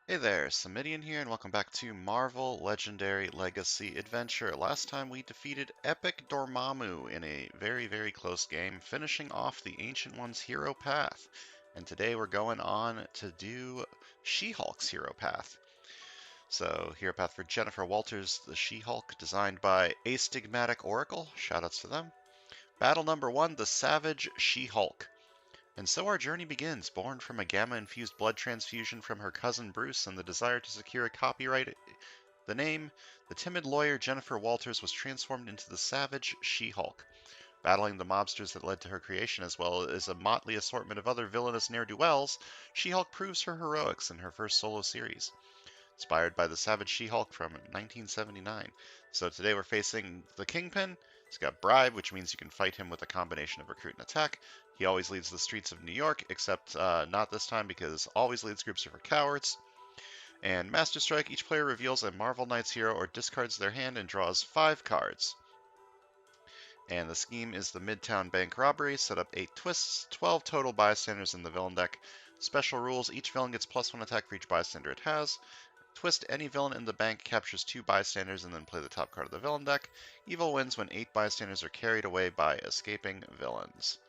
Hey there, Samitian here, and welcome back to Marvel Legendary Legacy Adventure. Last time we defeated Epic Dormammu in a very close game, finishing off the Ancient One's hero path. And today we're going on to do She-Hulk's hero path. So, hero path for Jennifer Walters, the She-Hulk, designed by Astigmatic Oracle. Shoutouts to them. Battle number 1, the Savage She-Hulk. And so our journey begins, born from a gamma-infused blood transfusion from her cousin Bruce and the desire to secure a copyright. The name, the timid lawyer Jennifer Walters was transformed into the savage She-Hulk. Battling the mobsters that led to her creation, as well as a motley assortment of other villainous ne'er-do-wells, She-Hulk proves her heroics in her first solo series. Inspired by the Savage She-Hulk from 1979. So today we're facing the Kingpin. He's got Bribe, which means you can fight him with a combination of recruit and attack. He always leads the streets of New York, except not this time because always leads groups are for cowards. And Master Strike, each player reveals a Marvel Knights hero or discards their hand and draws 5 cards. And the scheme is the Midtown Bank robbery. Set up 8 twists, 12 total bystanders in the villain deck. Special rules, each villain gets +1 attack for each bystander it has. Twist any villain in the bank, captures 2 bystanders, and then play the top card of the villain deck. Evil wins when 8 bystanders are carried away by escaping villains.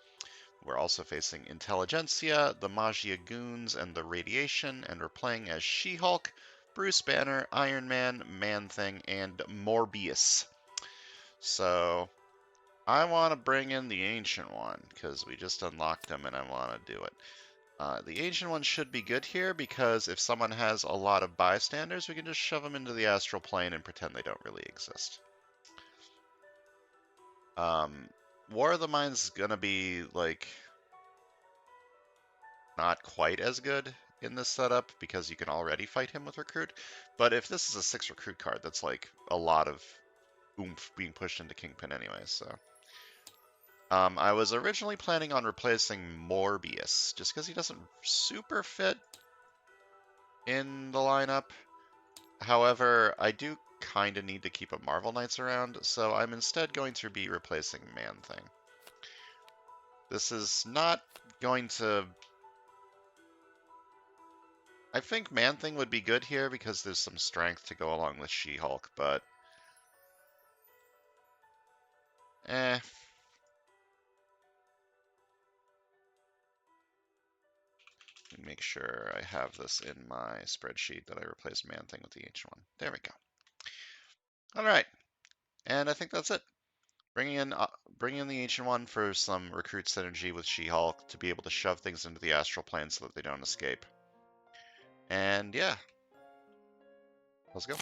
We're also facing Intelligentsia, the Magia Goons, and the Radiation, and we're playing as She-Hulk, Bruce Banner, Iron Man, Man-Thing, and Morbius. So, I want to bring in the Ancient One, because we just unlocked him and I want to do it. The Ancient One should be good here because if someone has a lot of bystanders, we can just shove them into the astral plane and pretend they don't really exist. War of the Mind's gonna be, like, not quite as good in this setup because you can already fight him with recruit. But if this is a 6 recruit card, that's like a lot of oomph being pushed into Kingpin anyway, so. I was originally planning on replacing Morbius, just because he doesn't super fit in the lineup. However, I do kind of need to keep a Marvel Knights around, so I'm instead going to be replacing Man-Thing. This is not going to... I think Man-Thing would be good here because there's some strength to go along with She-Hulk, but... Eh. Let me make sure I have this in my spreadsheet that I replaced Man-Thing with the Ancient One. There we go. Alright, and I think that's it. Bringing in the Ancient One for some recruit synergy with She-Hulk to be able to shove things into the astral plane so that they don't escape. And yeah, let's go.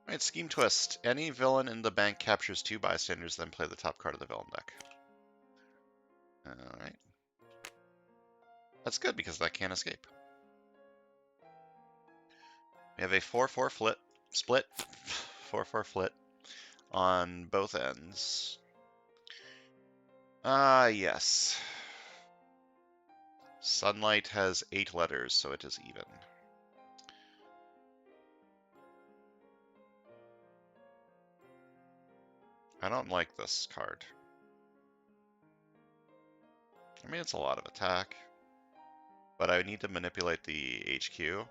Alright, Scheme Twist. Any villain in the bank captures 2 bystanders, then play the top card of the villain deck. Alright. That's good because that can't escape. We have a 4-4 split. 4-4 flit on both ends. Yes. Sunlight has 8 letters, so it is even. I don't like this card. I mean, it's a lot of attack, but I need to manipulate the HQ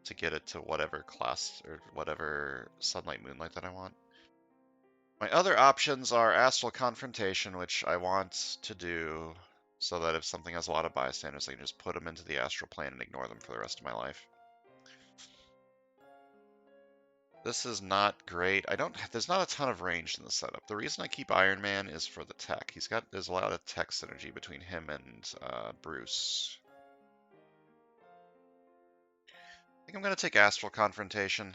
to get it to whatever class or whatever Sunlight Moonlight that I want. My other options are Astral Confrontation, which I want to do so that if something has a lot of bystanders, I can just put them into the astral plane and ignore them for the rest of my life. This is not great. There's not a ton of range in the setup. The reason I keep Iron Man is for the tech. There's a lot of tech synergy between him and Bruce. I think I'm going to take Astral Confrontation.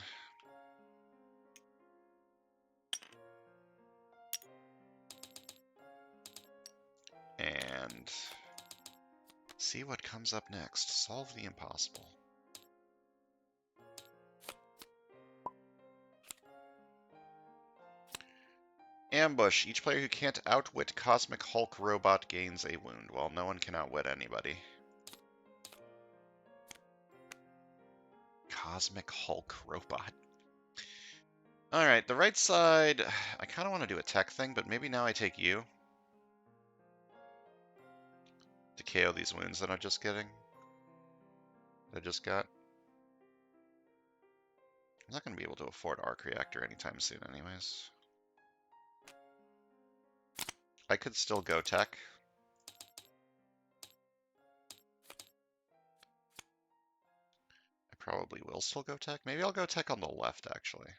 And see what comes up next. Solve the impossible. Ambush. Each player who can't outwit Cosmic Hulk Robot gains a wound. Well, no one can outwit anybody. Cosmic Hulk Robot. Alright, the right side, I kind of want to do a tech thing, but maybe now I take you to KO these wounds that I'm just getting. That I just got. I'm not going to be able to afford Arc Reactor anytime soon anyways. I could still go tech. I probably will still go tech. Maybe I'll go tech on the left, actually.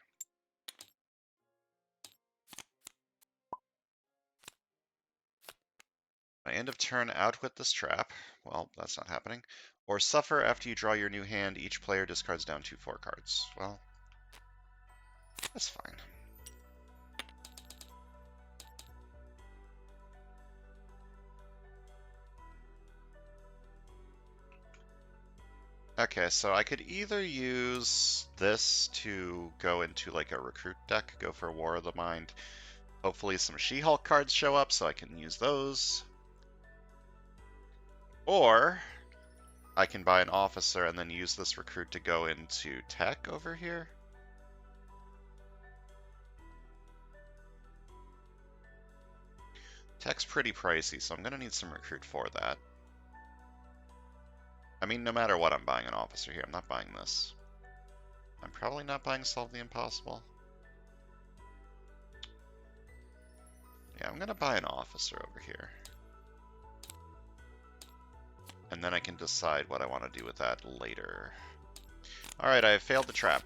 My end of turn outwit this trap. Well, that's not happening. Or suffer after you draw your new hand. Each player discards down 2/4 cards. Well, that's fine. Okay, so I could either use this to go into like a recruit deck, go for War of the Mind. Hopefully some She-Hulk cards show up so I can use those. Or I can buy an officer and then use this recruit to go into tech over here. Tech's pretty pricey, so I'm going to need some recruit for that. I mean, no matter what, I'm buying an officer here. I'm not buying this. I'm probably not buying Solve the Impossible. Yeah, I'm going to buy an officer over here. And then I can decide what I want to do with that later. Alright, I have failed the trap.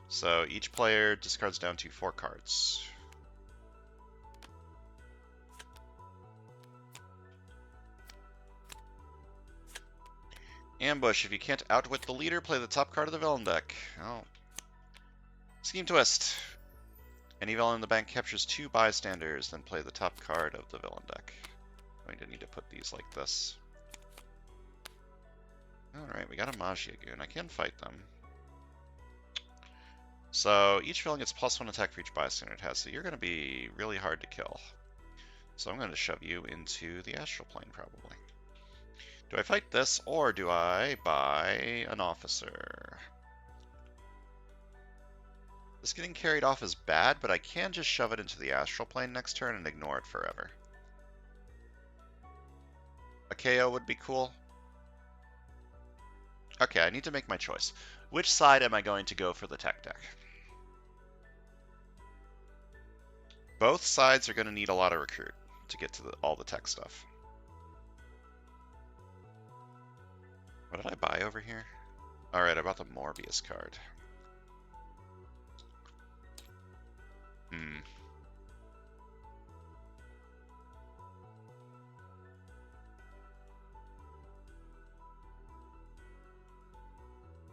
So each player discards down to 4 cards. Ambush. If you can't outwit the leader, play the top card of the villain deck. Oh. Scheme Twist. Any villain in the bank captures 2 bystanders, then play the top card of the villain deck. I'm going to need to put these like this. Alright, we got a Magiagoon. I can fight them. So each villain gets +1 attack for each bystander it has, so you're going to be really hard to kill. So I'm going to shove you into the astral plane, probably. Do I fight this, or do I buy an officer? This getting carried off is bad, but I can just shove it into the astral plane next turn and ignore it forever. A KO would be cool. Okay, I need to make my choice. Which side am I going to go for the tech deck? Both sides are going to need a lot of recruit to get to all the tech stuff. What did I buy over here? Alright, I bought the Morbius card.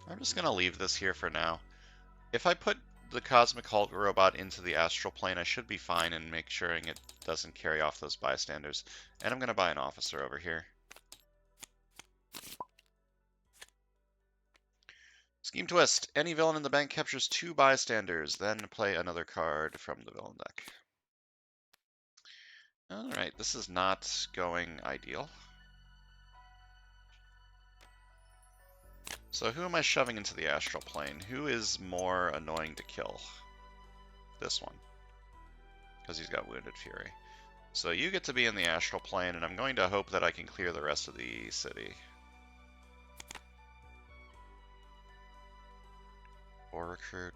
I'm just going to leave this here for now. If I put the Cosmic Hulk robot into the astral plane, I should be fine in make sure it doesn't carry off those bystanders. And I'm going to buy an officer over here. Scheme Twist. Any villain in the bank captures 2 bystanders, then play another card from the villain deck. Alright, this is not going ideal. So who am I shoving into the astral plane? Who is more annoying to kill? This one. Because he's got Wounded Fury. So you get to be in the astral plane, and I'm going to hope that I can clear the rest of the city. Or recruit.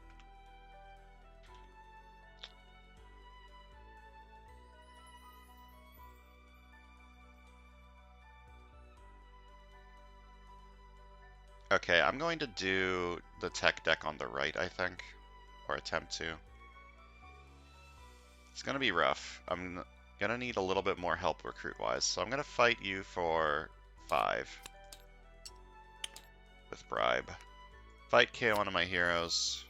Okay, I'm going to do the tech deck on the right, I think. Or attempt to. It's going to be rough. I'm going to need a little bit more help recruit-wise. So I'm going to fight you for 5. With Bribe. Fight KO one of my heroes.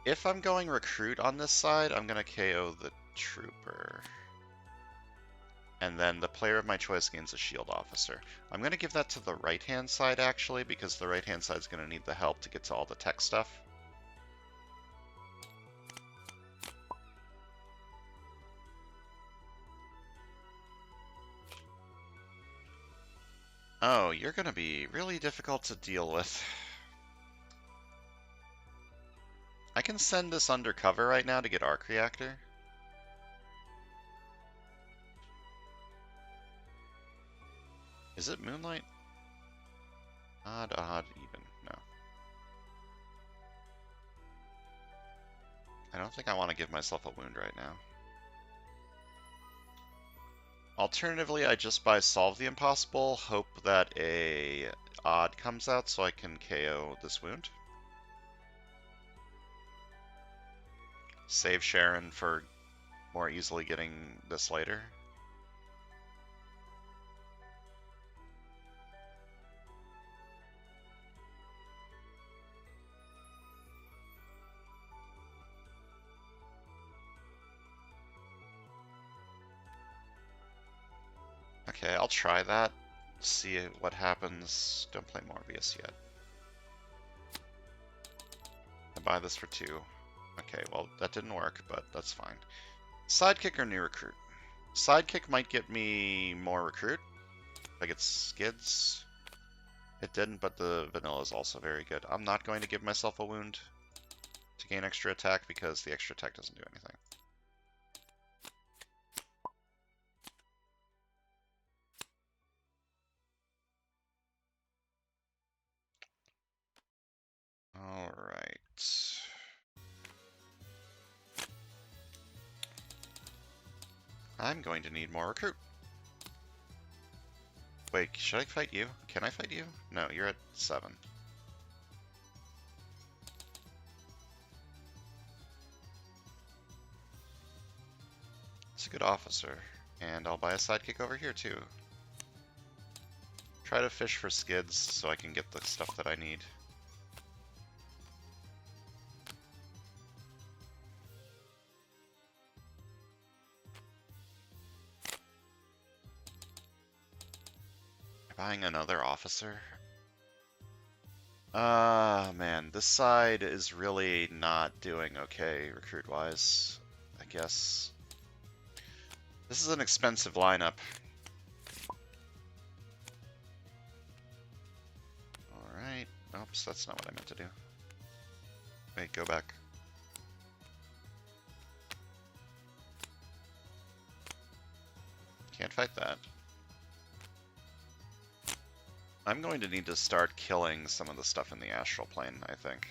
If I'm going recruit on this side, I'm going to KO the trooper. And then the player of my choice gains a shield officer. I'm going to give that to the right-hand side, actually, because the right-hand side is going to need the help to get to all the tech stuff. Oh, you're going to be really difficult to deal with. I can send this undercover right now to get Arc Reactor. Is it Moonlight? Odd, odd, even. No. I don't think I want to give myself a wound right now. Alternatively, I just buy Solve the Impossible, hope that a odd comes out so I can KO this wound. Save Sharon for more easily getting this later. Okay, I'll try that. See what happens. Don't play Morbius yet. I buy this for 2. Okay, well, that didn't work, but that's fine. Sidekick or new recruit? Sidekick might get me more recruit. If I get skids. It didn't, but the vanilla is also very good. I'm not going to give myself a wound to gain extra attack because the extra attack doesn't do anything. Alright. I'm going to need more recruit. Wait, should I fight you? Can I fight you? No, you're at 7. It's a good officer. And I'll buy a sidekick over here too. Try to fish for skids so I can get the stuff that I need. Buying another officer? Man, this side is really not doing okay recruit-wise, I guess. This is an expensive lineup. Alright. Oops, that's not what I meant to do. Wait, go back. Can't fight that. I'm going to need to start killing some of the stuff in the astral plane, I think.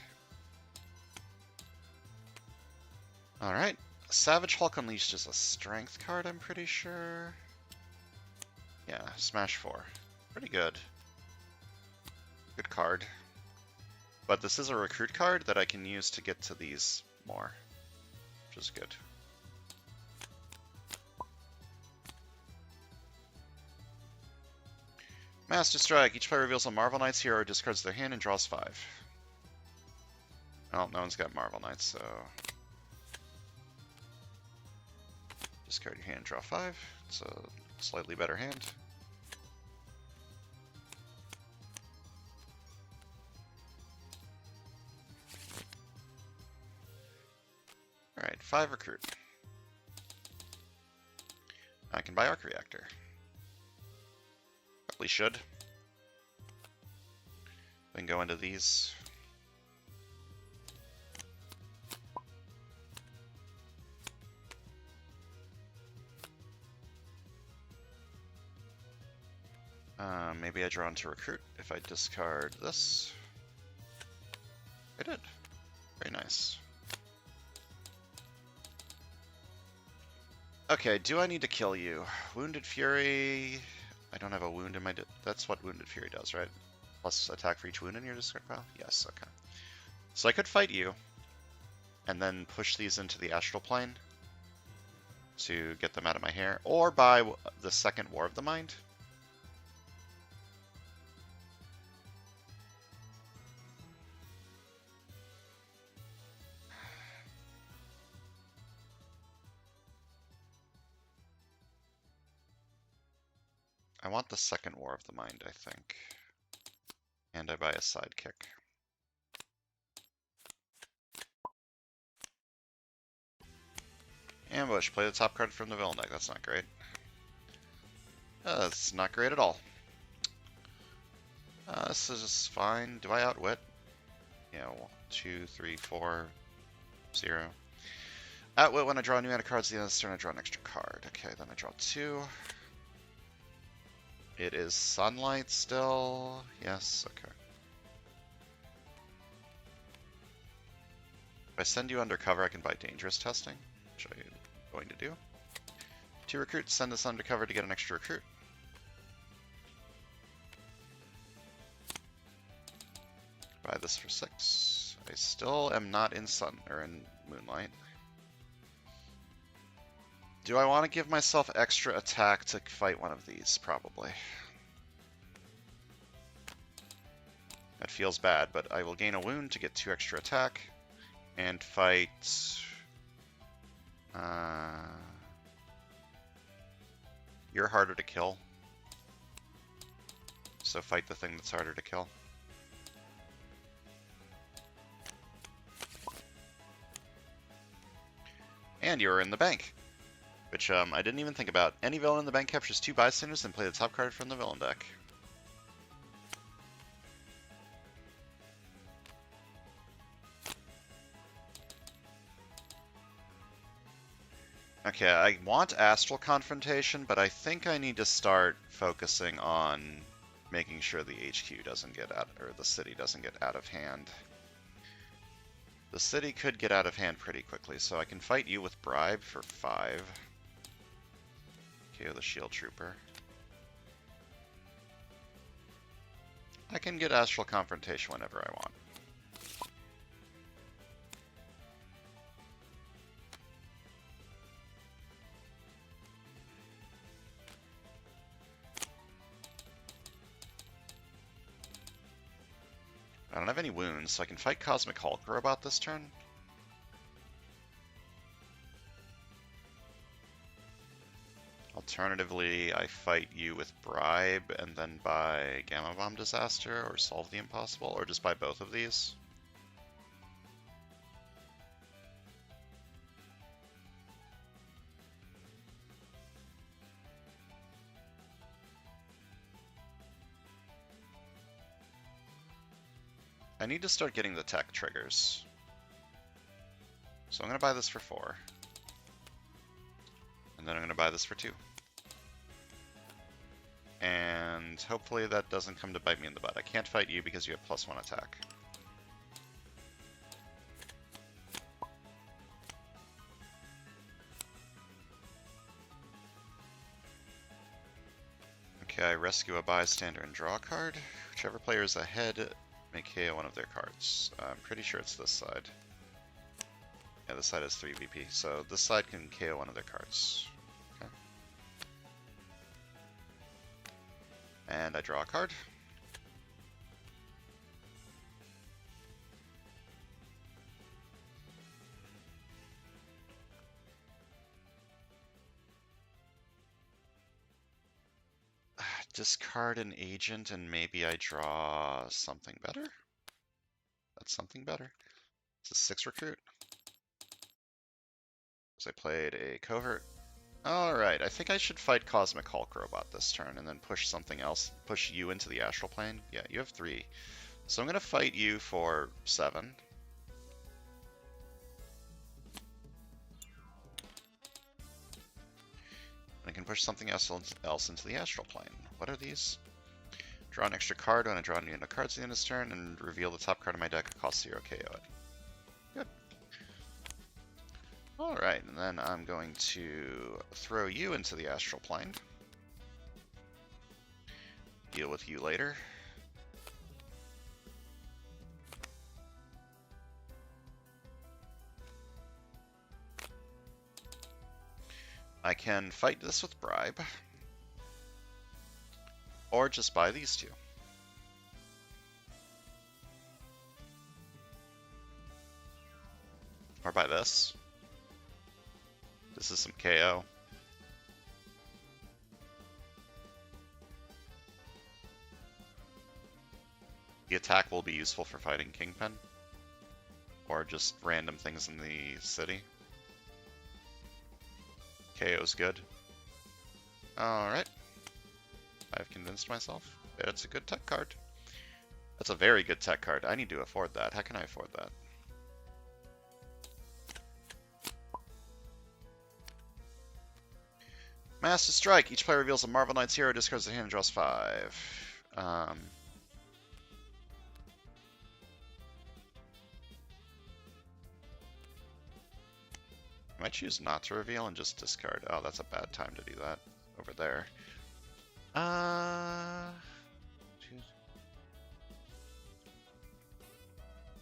Alright. Savage Hulk Unleashed is a strength card, I'm pretty sure. Yeah, Smash 4. Pretty good. Good card. But this is a recruit card that I can use to get to these more, which is good. Master Strike. Each player reveals a Marvel Knights hero, discards their hand, and draws 5. Well, no one's got Marvel Knights, so... discard your hand, draw 5. It's a slightly better hand. Alright, 5 recruit. I can buy Arc Reactor. Probably should. Then go into these. Maybe I draw into recruit if I discard this. I did. Very nice. Okay, do I need to kill you? Wounded Fury... I don't have a wound in my... That's what Wounded Fury does, right? Plus attack for each wound in your discard pile? Yes, okay. So I could fight you, and then push these into the astral plane to get them out of my hair, or buy the second War of the Mind. I want the second War of the Mind, I think. And I buy a sidekick. Ambush. Play the top card from the villain deck. That's not great. That's not great at all. This is just fine. Do I outwit? Yeah, 1, 2, 3, 4. 0. Outwit, when I draw a new hand of cards at the end of the turn, I draw an extra card. Okay, then I draw 2. It is sunlight still. Yes, okay. If I send you undercover, I can buy dangerous testing, which I'm going to do. 2 recruits, send us undercover to get an extra recruit. Buy this for 6. I still am not in sun or in moonlight. Do I want to give myself extra attack to fight one of these? Probably. That feels bad, but I will gain a wound to get 2 extra attack and fight. You're harder to kill, so fight the thing that's harder to kill. And you're in the bank, which I didn't even think about. Any villain in the bank captures 2 bystanders and play the top card from the villain deck. Okay, I want Astral Confrontation, but I think I need to start focusing on making sure the HQ doesn't get out, or the city doesn't get out of hand. The city could get out of hand pretty quickly, so I can fight you with Bribe for 5. KO the Shield Trooper. I can get Astral Confrontation whenever I want. I don't have any wounds, so I can fight Cosmic Hulk Robot this turn. Alternatively, I fight you with Bribe and then buy Gamma Bomb Disaster or Solve the Impossible, or just buy both of these. I need to start getting the tech triggers. So I'm going to buy this for 4. And then I'm going to buy this for 2. And hopefully that doesn't come to bite me in the butt. I can't fight you because you have +1 attack. Okay, I rescue a bystander and draw a card. Whichever player is ahead may KO one of their cards. I'm pretty sure it's this side. Yeah, this side has 3 VP, so this side can KO one of their cards. Okay. And I draw a card. Discard an agent and maybe I draw something better? That's something better. It's a 6 recruit. So I played a covert. Alright, I think I should fight Cosmic Hulk Robot this turn and then push something else. Push you into the Astral Plane. Yeah, you have 3. So I'm going to fight you for 7. I can push something else into the Astral Plane. What are these? Draw an extra card when I draw a new cards at the end of this turn, and reveal the top card of my deck, cost 0, KO it. Good. Alright, and then I'm going to throw you into the Astral Plane. Deal with you later. I can fight this with Bribe. Or just buy these 2. Or buy this. This is some KO. The attack will be useful for fighting Kingpin. Or just random things in the city. KO's good. Alright. I've convinced myself. It's a good tech card. That's a very good tech card. I need to afford that. How can I afford that? Master Strike. Each player reveals a Marvel Knights hero, discards their hand, and draws 5. I might choose not to reveal and just discard. Oh, that's a bad time to do that over there. Oh,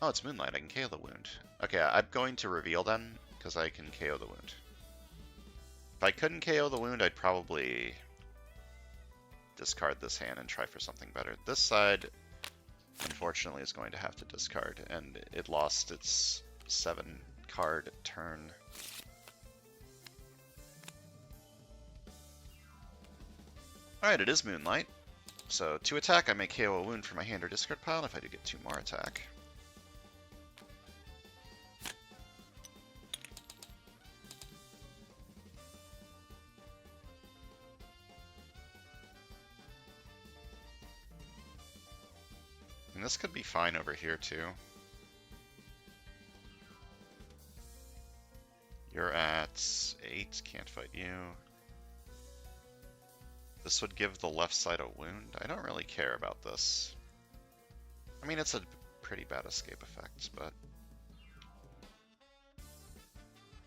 it's Moonlight. I can KO the wound. Okay, I'm going to reveal then, because I can KO the wound. If I couldn't KO the wound, I'd probably discard this hand and try for something better. This side, unfortunately, is going to have to discard, and it lost its 7-card turn. Alright, it is Moonlight. So, to attack, I may KO a wound from my hand or discard pile. If I do get 2 more, attack. And this could be fine over here, too. You're at 8, can't fight you. This would give the left side a wound. I don't really care about this. I mean, it's a pretty bad escape effect, but...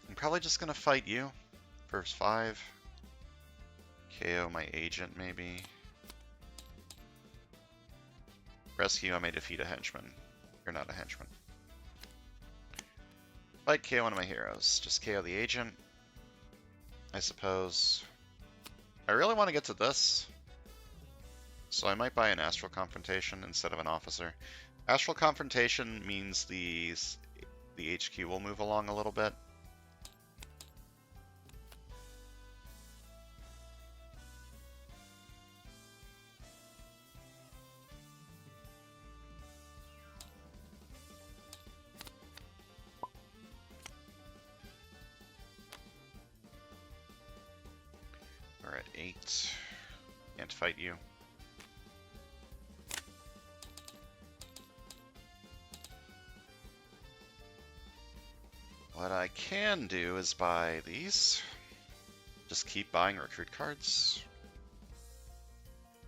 I'm probably just gonna fight you. First 5. KO my agent, maybe. Rescue, I may defeat a henchman. You're not a henchman. Fight, KO one of my heroes. Just KO the agent, I suppose. I really want to get to this, so I might buy an Astral Confrontation instead of an Officer. Astral Confrontation means the HQ will move along a little bit. We're at 8. Can't fight you. What I can do is buy these. Just keep buying recruit cards.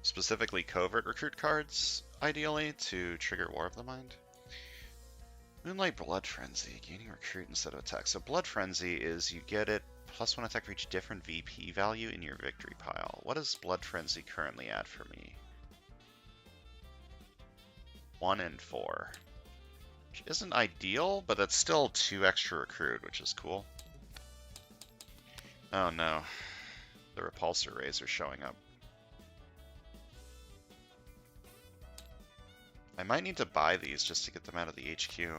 Specifically covert recruit cards, ideally, to trigger War of the Mind. Moonlight Blood Frenzy, gaining recruit instead of attack. So Blood Frenzy is you get it +1 attack for each different VP value in your victory pile. What does Blood Frenzy currently add for me? 1 and 4. Which isn't ideal, but that's still 2 extra recruit, which is cool. Oh no. The repulsor rays are showing up. I might need to buy these just to get them out of the HQ.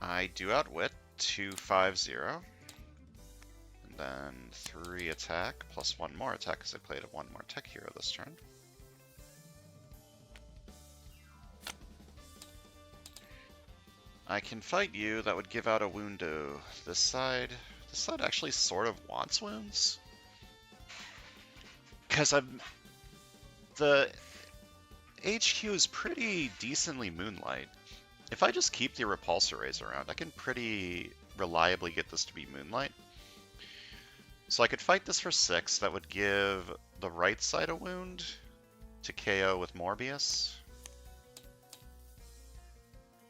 I do outwit 250, and then 3 attack, +1 more attack because I played a 1 more tech hero this turn. I can fight you, that would give out a wound to this side. This side actually sort of wants wounds. Because the HQ is pretty decently Moonlight. If I just keep the repulsor rays around, I can pretty reliably get this to be Moonlight. So I could fight this for 6, that would give the right side a wound to KO with Morbius.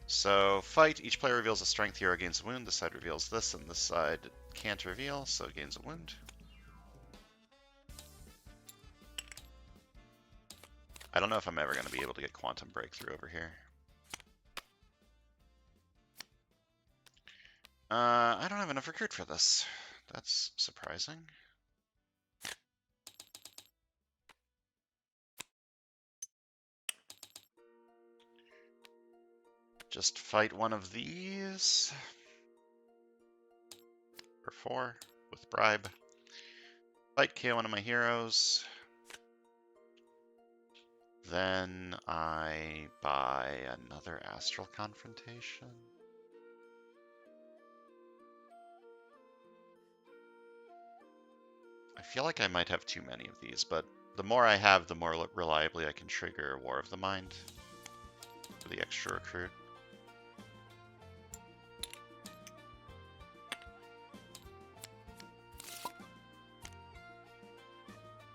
So fight, each player reveals a strength hero, gains a wound, this side reveals this, and this side can't reveal, so it gains a wound. I don't know if I'm ever going to be able to get Quantum Breakthrough over here. I don't have enough recruit for this. That's surprising. Just fight one of these. For 4 with bribe. Fight, KO one of my heroes. Then I buy another Astral Confrontation. I feel like I might have too many of these, but the more I have, the more reliably I can trigger War of the Mind for the extra recruit.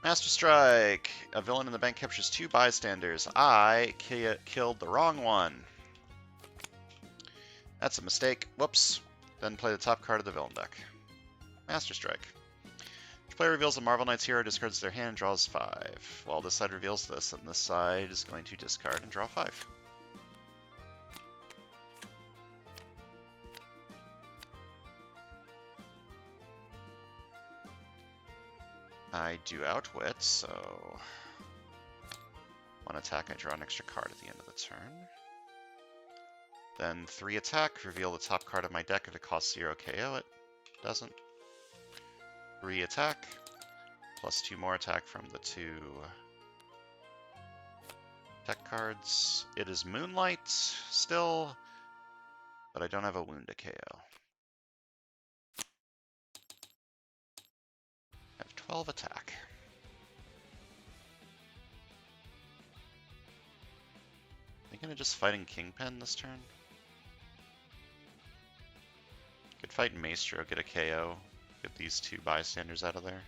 Master Strike! A villain in the bank captures 2 bystanders. I killed the wrong one. That's a mistake. Whoops. Then play the top card of the villain deck. Master Strike. Each player reveals a Marvel Knights hero, discards their hand, and draws 5. Well, this side reveals this, and this side is going to discard and draw 5. I do outwit, so 1 attack, I draw an extra card at the end of the turn. Then 3 attack, reveal the top card of my deck. If it costs 0, KO it. Doesn't. 3 attack, plus 2 more attack from the 2 tech cards. It is Moonlight still, but I don't have a wound to KO. I have 12 attack. Am I gonna just fighting Kingpin this turn? Could fight Maestro, get a KO, get these 2 bystanders out of there.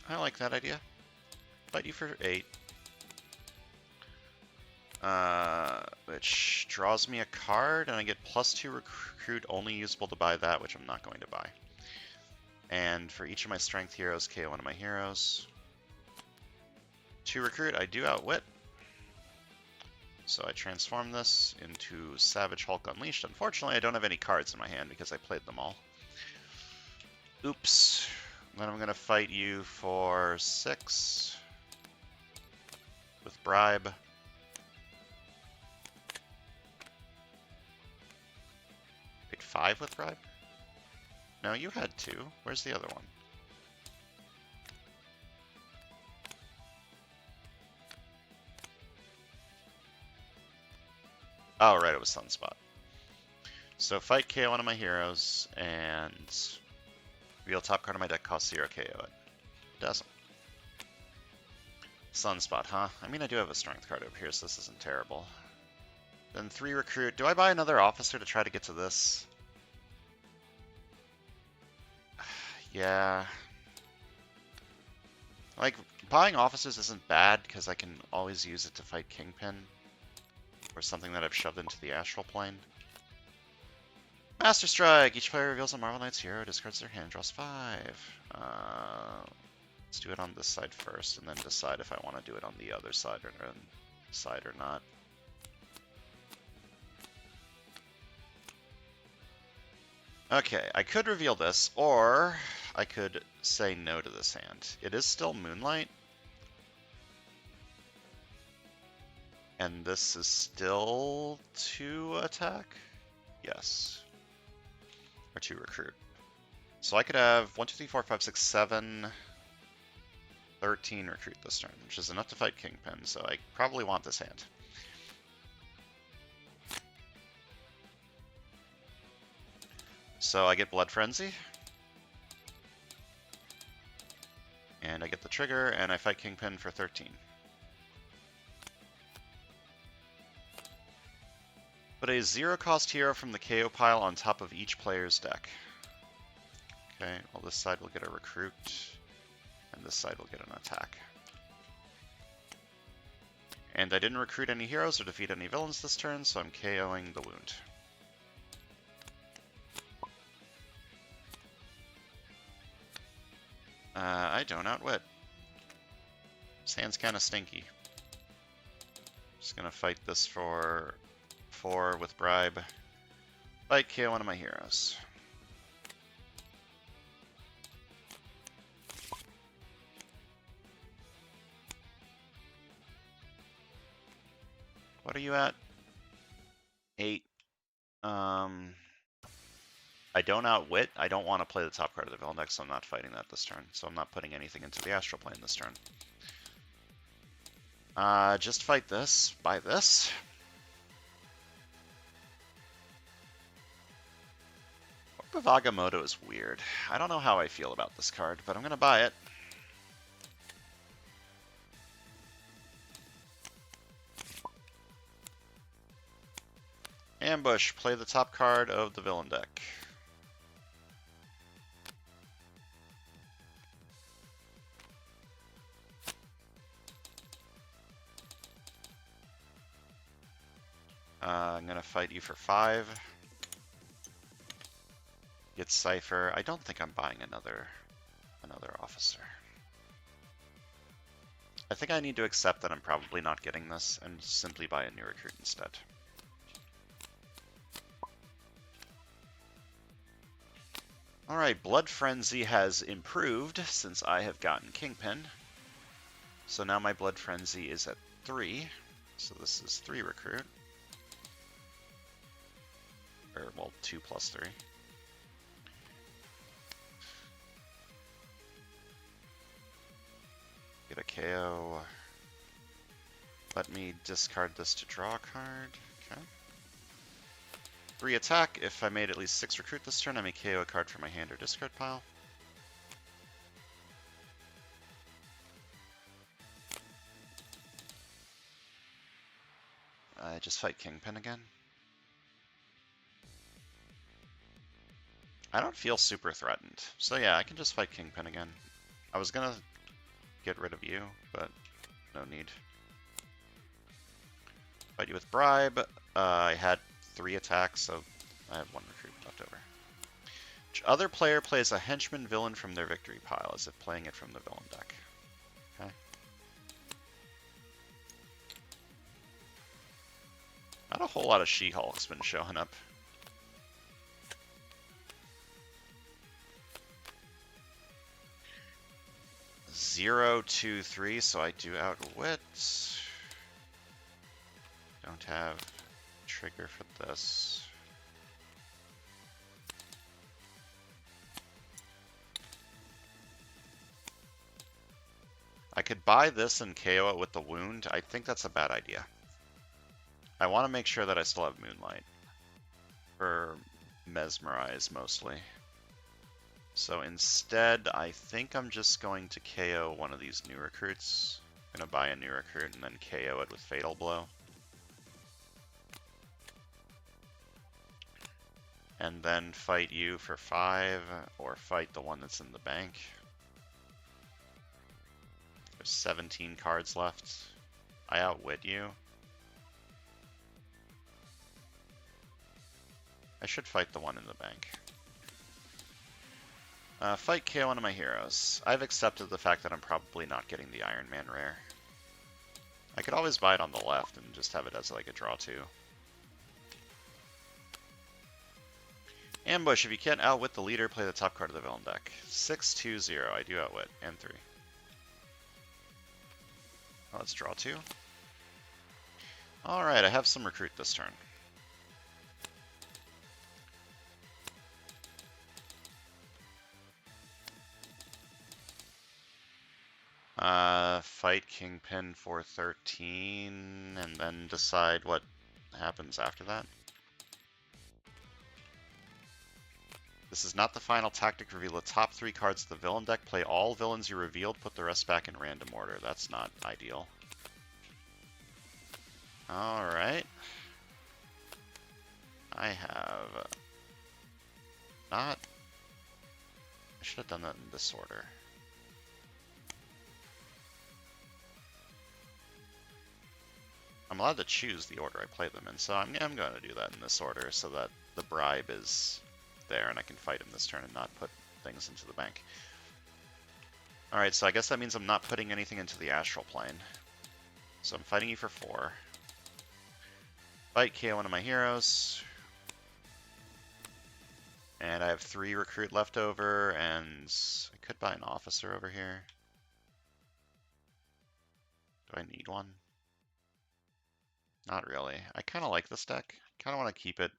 I like that idea. Fight you for 8. Which draws me a card, and I get +2 recruit, only usable to buy that, which I'm not going to buy. And for each of my strength heroes, KO one of my heroes. 2 recruit, I do outwit. So I transform this into Savage Hulk Unleashed. Unfortunately, I don't have any cards in my hand because I played them all. Oops. Then I'm going to fight you for 6 with Bribe. Wait, 5 with Bribe? No, you had 2. Where's the other one? Oh, right, it was Sunspot. So fight KO one of my heroes, and reveal top card of my deck, costs 0, KO it. Doesn't. Sunspot, huh? I mean, I do have a strength card over here, so this isn't terrible. Then 3 recruit. Do I buy another officer to try to get to this? Yeah. Like, buying officers isn't bad, because I can always use it to fight Kingpin. Or something that I've shoved into the astral plane. Master Strike! Each player reveals a Marvel Knights hero, discards their hand, draws 5. Let's do it on this side first, and then decide if I want to do it on the other side or not. Okay, I could reveal this, or I could say no to this hand. It is still Moonlight. And this is still 2 attack? Yes. Or 2 recruit. So I could have 1, 2, 3, 4, 5, 6, 7, 13 recruit this turn, which is enough to fight Kingpin, so I probably want this hand. So I get Blood Frenzy. And I get the trigger, and I fight Kingpin for 13. Put a 0-cost hero from the KO pile on top of each player's deck. Okay, well this side will get a recruit, and this side will get an attack. And I didn't recruit any heroes or defeat any villains this turn, so I'm KOing the wound. I don't outwit. This hand's kind of stinky. Just gonna fight this for 4 with Bribe. Fight KO one of my heroes. What are you at? 8. I don't outwit. I don't want to play the top card of the villain deck, so I'm not fighting that this turn. So I'm not putting anything into the astral plane this turn. Just fight this. Buy this. Agamotto is weird. I don't know how I feel about this card, but I'm going to buy it. Ambush, play the top card of the villain deck. I'm going to fight you for 5. Get Cypher. I don't think I'm buying another officer. I think I need to accept that I'm probably not getting this and simply buy a new recruit instead. Alright, Blood Frenzy has improved since I have gotten Kingpin. So now my Blood Frenzy is at 3. So this is 3 recruit. Or, well, 2 plus 3. Get a KO. Let me discard this to draw a card. Okay. 3 attack. If I made at least 6 recruit this turn, I may KO a card from my hand or discard pile. I just fight Kingpin again. I don't feel super threatened. So yeah, I can just fight Kingpin again. I was gonna get rid of you, but no need. Fight you with Bribe. I had 3 attacks, so I have 1 recruit left over. Which other player plays a henchman villain from their victory pile as if playing it from the villain deck. Okay. Not a whole lot of She-Hulk's been showing up. Zero, 2, 3, so I do outwit. Don't have trigger for this. I could buy this and KO it with the wound. I think that's a bad idea. I want to make sure that I still have Moonlight. Or Mesmerize, mostly. So instead, I think I'm just going to KO one of these new recruits. I'm going to buy a new recruit and then KO it with Fatal Blow. And then fight you for 5, or fight the one that's in the bank. There's 17 cards left. I outwit you. I should fight the one in the bank. Fight KO one of my heroes. I've accepted the fact that I'm probably not getting the Iron Man rare. I could always buy it on the left and just have it as like a draw 2. Ambush. If you can't outwit the leader, play the top card of the villain deck. 6, 2, 0. I do outwit. And 3. Well, let's draw 2. Alright, I have some recruit this turn. Fight Kingpin for 13, and then decide what happens after that. This is not the final tactic. Reveal the top 3 cards of the villain deck. Play all villains you revealed. Put the rest back in random order. That's not ideal. Alright. I have not... I should have done that in this order. I'm allowed to choose the order I play them in, so I'm going to do that in this order so that the bribe is there and I can fight him this turn and not put things into the bank. Alright, so I guess that means I'm not putting anything into the astral plane. So I'm fighting you for 4. Fight KO one of my heroes. And I have 3 recruit left over, and I could buy an officer over here. Do I need one? Not really. I kind of like this deck. Kind of want to keep it.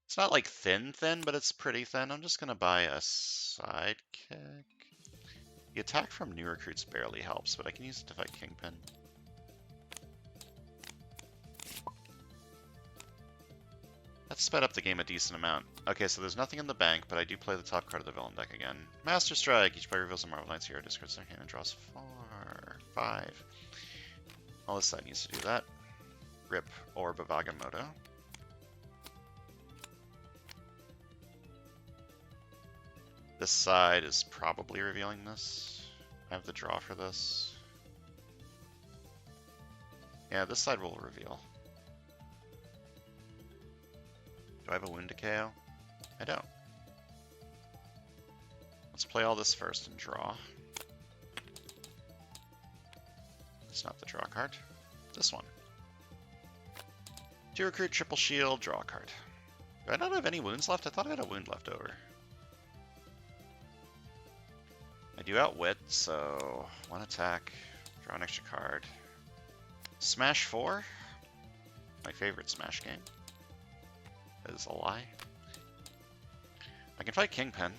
It's not like thin, but it's pretty thin. I'm just going to buy a sidekick. The attack from new recruits barely helps, but I can use it to fight Kingpin. That sped up the game a decent amount. Okay, so there's nothing in the bank, but I do play the top card of the villain deck again. Master Strike. Each player reveals a Marvel Knight's hero, discards their hand, and draws 4, 5. All this side needs to do that. Rip Orb of Agamotto. This side is probably revealing this. I have the draw for this. Yeah, this side will reveal. Do I have a wound to KO? I don't. Let's play all this first and draw. It's not the draw card. This one. 2 recruit, triple shield, draw a card. Do I not have any wounds left? I thought I had a wound left over. I do outwit, so 1 attack, draw an extra card. Smash 4? My favorite Smash game. That is a lie. I can fight Kingpin.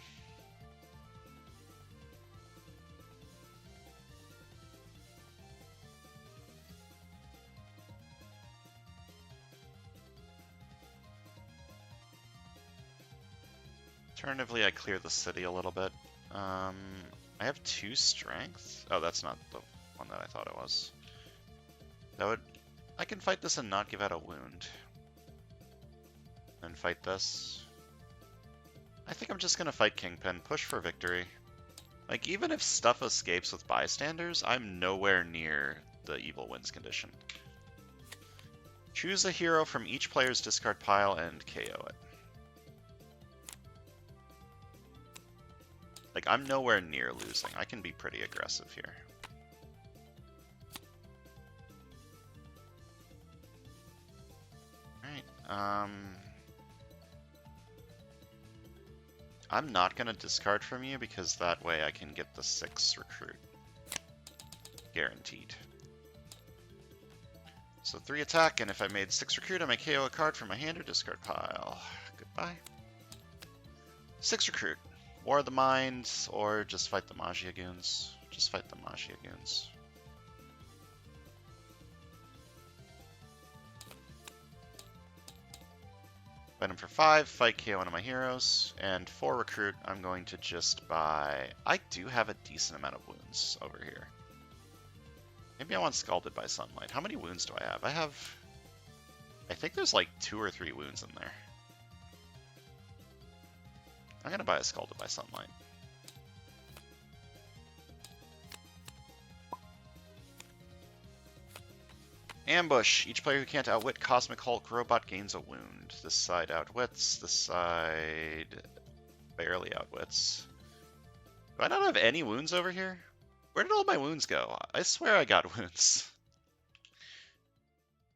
Alternatively, I clear the city a little bit. I have 2 strength. Oh, that's not the one that I thought it was. That would... I can fight this and not give out a wound. And fight this. I think I'm just gonna fight Kingpin, push for victory. Like, even if stuff escapes with bystanders, I'm nowhere near the evil wins condition. Choose a hero from each player's discard pile and KO it. Like, I'm nowhere near losing. I can be pretty aggressive here. Alright, I'm not going to discard from you because that way I can get the 6 recruit. Guaranteed. So 3 attack, and if I made 6 recruit, I may KO a card from my hand or discard pile. Goodbye. 6 recruit. War of the Mind, or just fight the Magia Goons. Just fight the Magia Goons. Fight him for 5, fight KO one of my heroes, and 4 recruit, I'm going to just buy... I do have a decent amount of wounds over here. Maybe I want Scalded by Sunlight. How many wounds do I have? I think there's like 2 or 3 wounds in there. I'm gonna buy a Scalded by Sunlight. Ambush. Each player who can't outwit Cosmic Hulk Robot gains a wound. This side outwits, this side barely outwits. Do I not have any wounds over here? Where did all my wounds go? I swear I got wounds.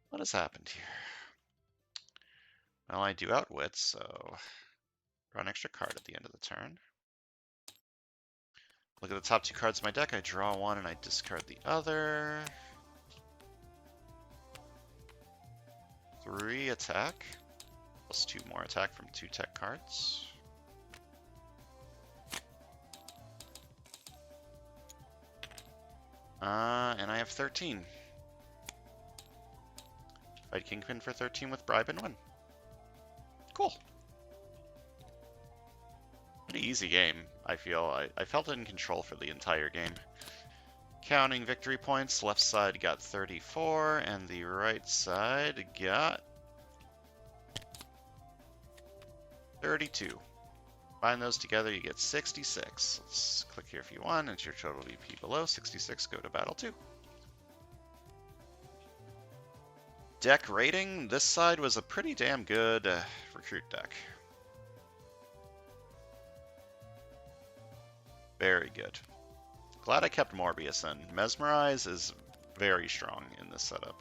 What has happened here? Well, I do outwit, so... Draw an extra card at the end of the turn. Look at the top 2 cards of my deck. I draw 1 and I discard the other. 3 attack. Plus 2 more attack from 2 tech cards. And I have 13. Fight Kingpin for 13 with Bribe and win. Cool. Pretty easy game, I feel. I felt in control for the entire game. Counting victory points, left side got 34, and the right side got 32. Combine those together, you get 66. Let's click here if you want. Enter your total VP below 66. Go to battle 2. Deck rating. This side was a pretty damn good recruit deck. Very good. Glad I kept Morbius in. Mesmerize is very strong in this setup.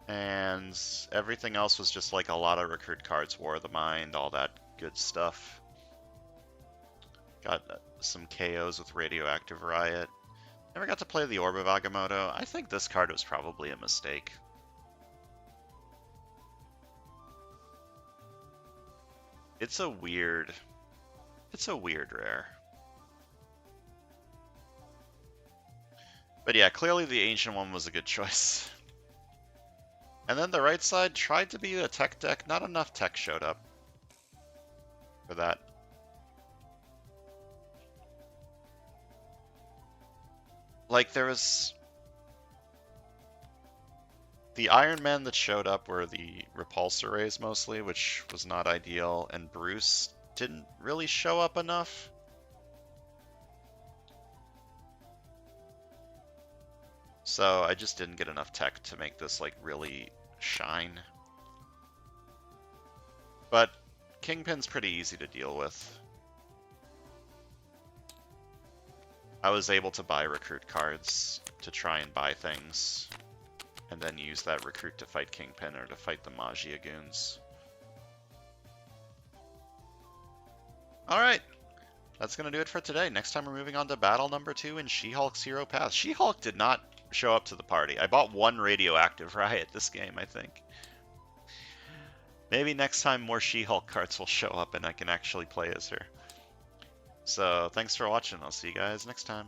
And everything else was just like a lot of recruit cards, War of the Mind, all that good stuff. Got some KOs with Radioactive Riot. Never got to play the Orb of Agamotto. I think this card was probably a mistake. It's a weird rare. But yeah, clearly the Ancient one was a good choice. And then the right side tried to be a tech deck. Not enough tech showed up for that. Like, there The Iron Men that showed up were the repulsor rays mostly, which was not ideal, and Bruce didn't really show up enough. So I just didn't get enough tech to make this like really shine. But Kingpin's pretty easy to deal with. I was able to buy recruit cards to try and buy things, and then use that recruit to fight Kingpin or to fight the Magia goons. Alright, that's going to do it for today. Next time we're moving on to battle number 2 in She-Hulk's Hero Path. She-Hulk did not show up to the party. I bought one radioactive riot this game, I think. Maybe next time more She-Hulk cards will show up and I can actually play as her. So, thanks for watching. I'll see you guys next time.